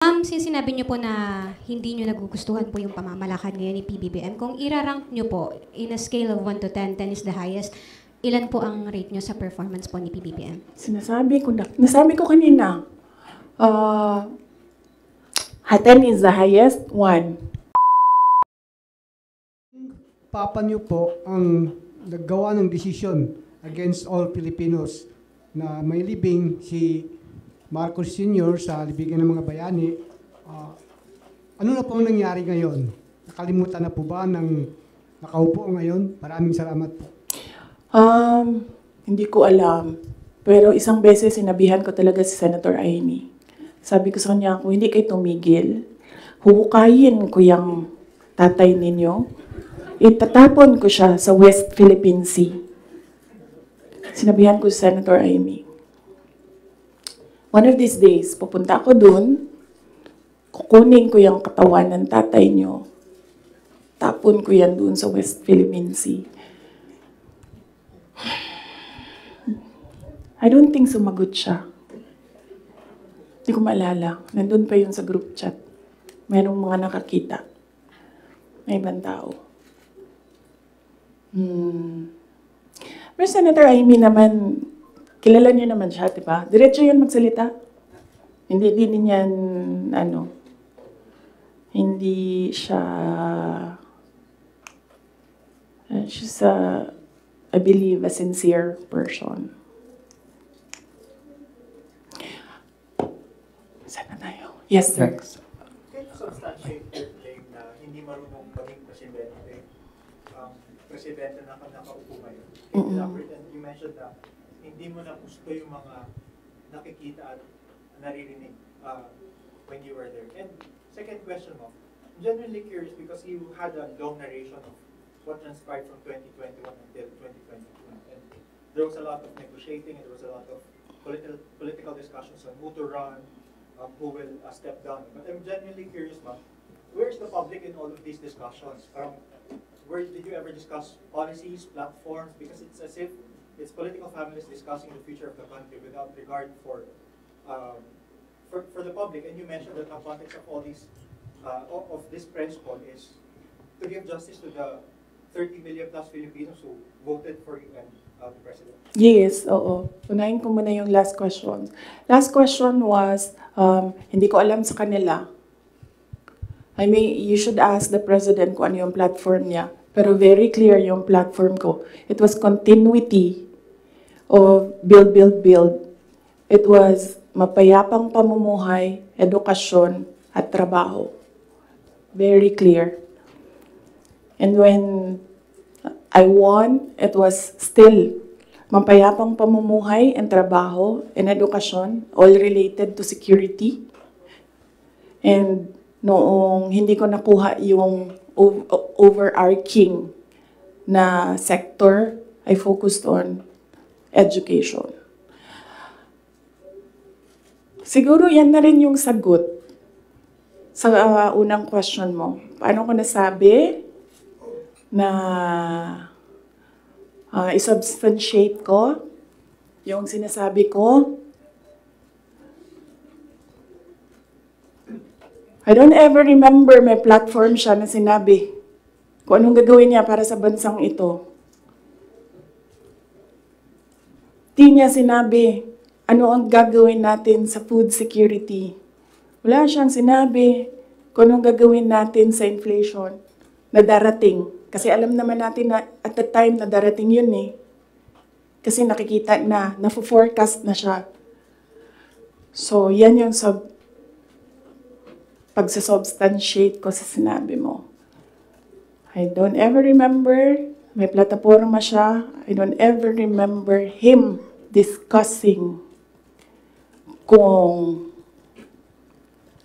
Ma'am, since sinabi niyo po na hindi niyo nagugustuhan po yung pamamalakad ngayon ni PBBM, kung irarank niyo po in a scale of 1 to 10, 10 is the highest, ilan po ang rate niyo sa performance po ni PBBM? Nasabi ko kanina, 10 is the highest, 1. Papa niyo po ang naggawa ng desisyon against all Filipinos na may libing si Marcos Sr. sa libigan ng mga bayani. Ano na po ang nangyari ngayon? Nakalimutan na po ba ng nakaupo ngayon? Maraming salamat po. Hindi ko alam. Pero isang beses sinabihan ko talaga si Senator Amy. Sabi ko sa kanya, kung hindi kayo tumigil, huhukayin ko yung tatay ninyo. Itatapon ko siya sa West Philippine Sea. Sinabihan ko si Senator Amy. One of these days, pupunta ako dun, kukunin ko yung katawan ng tatay nyo, tapon ko yan dun sa West Philippine Sea. I don't think sumagot siya. Hindi ko maalala. Nandun pa yun sa group chat. Merong mga nakakita. May ibang tao. Pero Senator Amy naman, kilala niyo naman siya, di ba? Diretso yun magsalita. Hindi din yan, hindi siya, she's I believe, a sincere person. Saan na tayo? Yes, sir. Can you substantiate your claim na hindi marunong maging presidente? Presidente na nakaupo ngayon. Elaborate, and you mentioned na hindi mo na gusto yung mga nakikita at naririnig when you were there. And second question mo, I'm genuinely curious because you had a long narration of what transpired from 2021 until 2022. And there was a lot of negotiating and there was a lot of political discussions on who to run, who will step down. But I'm genuinely curious, ma'am, where's the public in all of these discussions? Where did you ever discuss policies, platforms? Because it's as if it's political families discussing the future of the country without regard for the public. And you mentioned that the context of all these of this press call is to give justice to the 30 million plus Filipinos who voted for you and the president. Yes, oo. Unahin ko muna yung last question. Last question was, hindi ko alam sa kanila. I mean, you should ask the president kung ano yung platform niya. Pero very clear yung platform ko. It was continuity of build, build, build. It was mapayapang pamumuhay, edukasyon, at trabaho. Very clear. And when I won, it was still mapayapang pamumuhay and trabaho and edukasyon, all related to security. And noong hindi ko nakuha yung overarching na sector, I focused on education. Siguro yan na rin yung sagot sa unang question mo. Paano ko nasabi na isubstantiate ko yung sinasabi ko? I don't ever remember may platform siya na sinabi kung anong gagawin niya para sa bansang ito. Di niya sinabi ano ang gagawin natin sa food security. Wala siyang sinabi kung anong gagawin natin sa inflation na darating. Kasi alam naman natin na at the time na darating yun eh. Kasi nakikita na, na-forecast na siya. So, yan yung pagsasubstantiate ko sa sinabi mo. I don't ever remember, may plataforma siya, I don't ever remember him discussing kung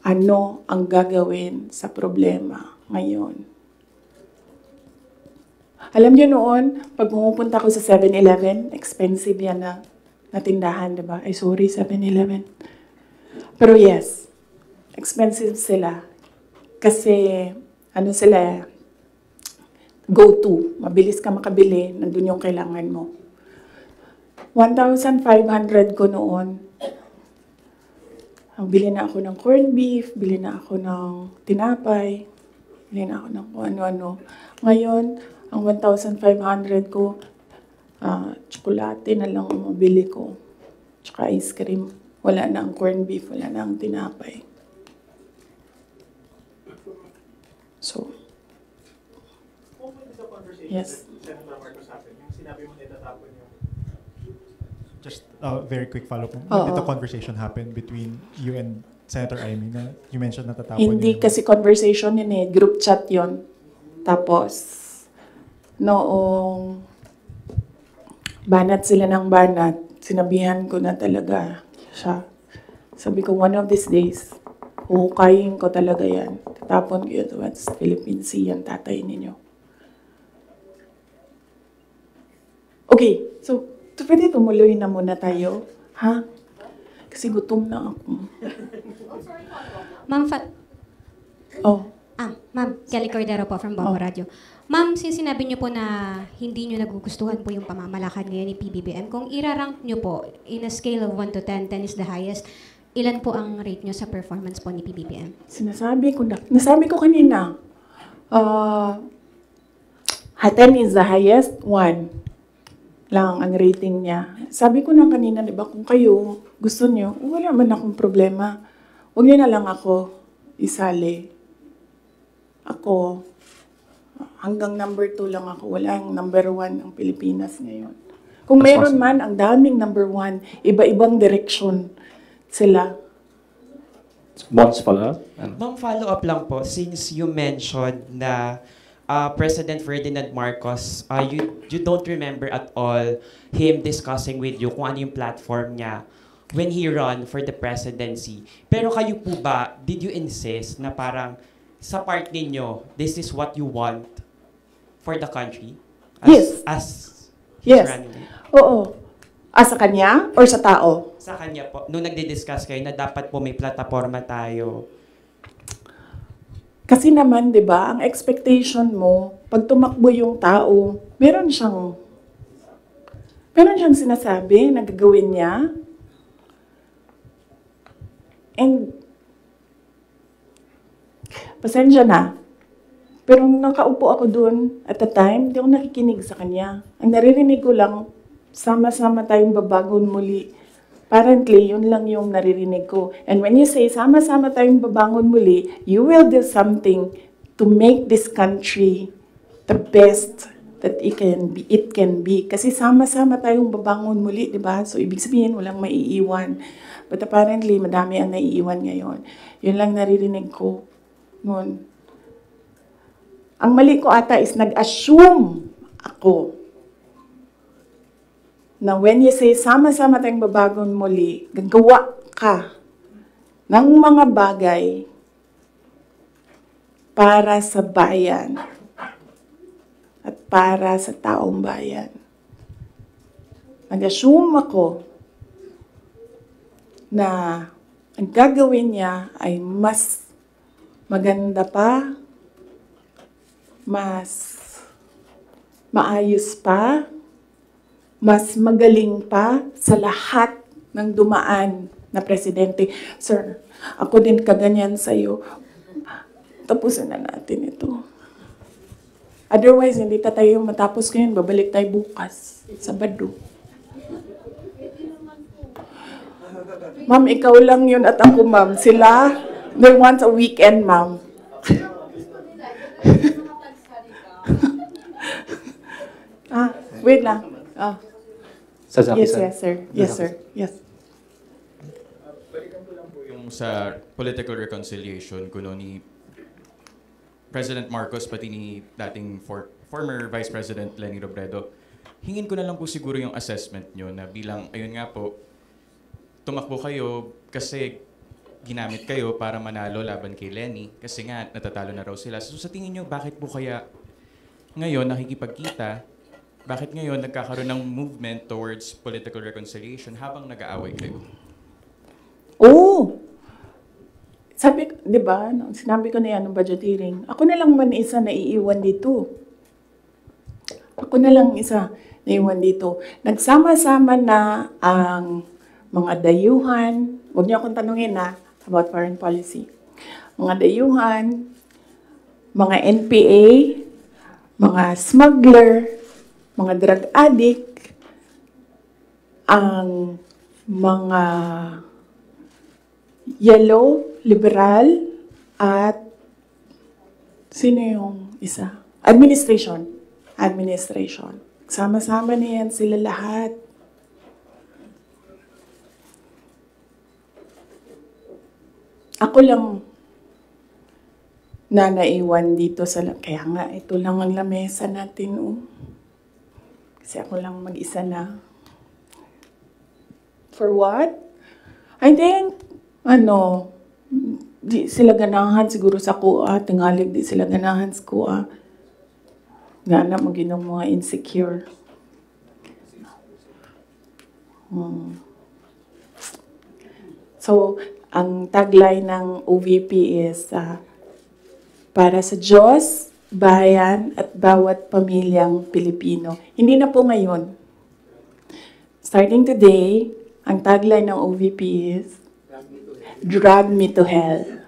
ano ang gagawin sa problema ngayon. Alam niyo noon, pag pumupunta ko sa 7-Eleven, expensive yan na tindahan, di ba? Ay, sorry, 7-Eleven. Pero yes, expensive sila. Kasi, ano sila, go-to. Mabilis ka makabili, nandun yung kailangan mo. 1,500 ko noon. Bili na ako ng corned beef, bili na ako ng tinapay, bili na ako ng kung ano-ano. Ngayon, ang 1,500 ko, tsokolate na lang ang mabili ko. Tsaka ice cream. Wala na ang corned beef, wala na ang tinapay. So, Kung pwede sa conversation, Yes. Senator Marcos happened, yung sinabi mo na itatapon yung Just a very quick follow-up. When Oo. did the conversation happen between you and Senator Amy na you mentioned natatapon hindi kasi conversation yun eh, group chat yun. Tapos, noong banat sila ng banat, sinabihan ko na talaga siya. Sabi ko, one of these days, huhukayin ko talaga yan. Tatapon ko yun sa West Philippine Sea, yan tatay ninyo. Okay, so, pwede tumuloy na muna tayo, ha? Kasi gutom na ako. Ma'am, Ma'am, Oh, Kelly Cordero po from Bongo Radio. Ma'am, sinabi niyo po na hindi niyo nagugustuhan po yung pamamalakad ngayon ni PBBM. Kung irarank niyo po, in a scale of 1 to 10, 10 is the highest, ilan po ang rate niyo sa performance po ni PBBM? nasabi ko kanina, 10 is the highest, 1 lang ang rating niya. Sabi ko na kanina, di ba, kung kayo gusto niyo, wala man akong problema. Huwag niyo na lang ako isali. Ako, hanggang number 2 lang ako. Walang number 1 ang Pilipinas ngayon. Kung meron man, ang daming number 1, iba-ibang direksyon sila. Bonds follow-up? Ma'am, follow-up lang po. Since you mentioned na President Ferdinand Marcos, you don't remember at all him discussing with you kung ano yung platform niya when he run for the presidency. Pero kayo po ba, did you insist na parang sa part ninyo, this is what you want for the country? Yes. As Yes. running mate? Oo. Sa kanya or sa tao? Sa kanya po, nung nagdi-discuss kayo na dapat po may plataforma tayo. Kasi naman, di ba, ang expectation mo, pag tumakbo yung tao, meron siyang sinasabi na gagawin niya. And, pasensya na. Pero nung nakaupo ako doon at the time, di ako nakikinig sa kanya. Ang naririnig ko lang, sama-sama tayong babangon muli. Apparently, yun lang yung naririnig ko. And when you say, sama-sama tayong babangon muli, you will do something to make this country the best that it can be. Kasi sama-sama tayong babangon muli, di ba? So, ibig sabihin, walang maiiwan. But apparently, madami ang naiiwan ngayon. Yun lang naririnig ko noon. Ang mali ko ata is nag-assume ako na when you say, sama-sama tayong babangon muli, gagawa ka ng mga bagay para sa bayan at para sa taong bayan. Nag-assume ako na ang gagawin niya ay mas maganda pa, mas maayos pa, mas magaling pa sa lahat ng dumaan na presidente. Sir, ako din kaganyan sa'yo. Tapusin na natin ito. Otherwise, hindi tayo matapos ngayon. Babalik tayo bukas, Sabado. Ma'am, ikaw lang yun at ako, ma'am. Sila, they want a weekend, ma'am. Wait lang. Sasaki, Yes, sir. Yes, sir. Yes. Balikan ko lang po yung sa political reconciliation kuno ni President Marcos pati ni dating former Vice President Leni Robredo. Hingin ko na lang po siguro yung assessment nyo na bilang, ayun nga po, tumakbo kayo kasi ginamit kayo para manalo laban kay Leni kasi nga natatalo na raw sila. So sa tingin nyo, bakit po kaya ngayon nakikipagkita? Bakit ngayon nagkakaroon ng movement towards political reconciliation habang nag-aaway kayo? Oo. Sabi, di ba, sinabi ko na yan ng budget hearing, ako na lang man isa naiiwan dito. Ako na lang isa naiiwan dito. Nagsama-sama na ang mga dayuhan, huwag niyo akong tanungin na, about foreign policy. Mga dayuhan, mga NPA, mga smuggler, mga drug addict, ang mga yellow, liberal, at sino yung isa? Administration. Sama-sama na yan sila lahat. Ako lang na naiwan dito sa... Kaya nga, ito lang ang lamesa natin. Oh. Kasi ako lang mag-isa na. For what? I think, di sila ganahan siguro sa kuha. Tingalig di sila ganahan sa kuha. Nga na, maginong mga insecure. So, ang tagline ng OVP is para sa Diyos, bayan, at bawat pamilyang Pilipino. Hindi na po ngayon. Starting today, ang tagline ng OVP is Drag Me to Hell.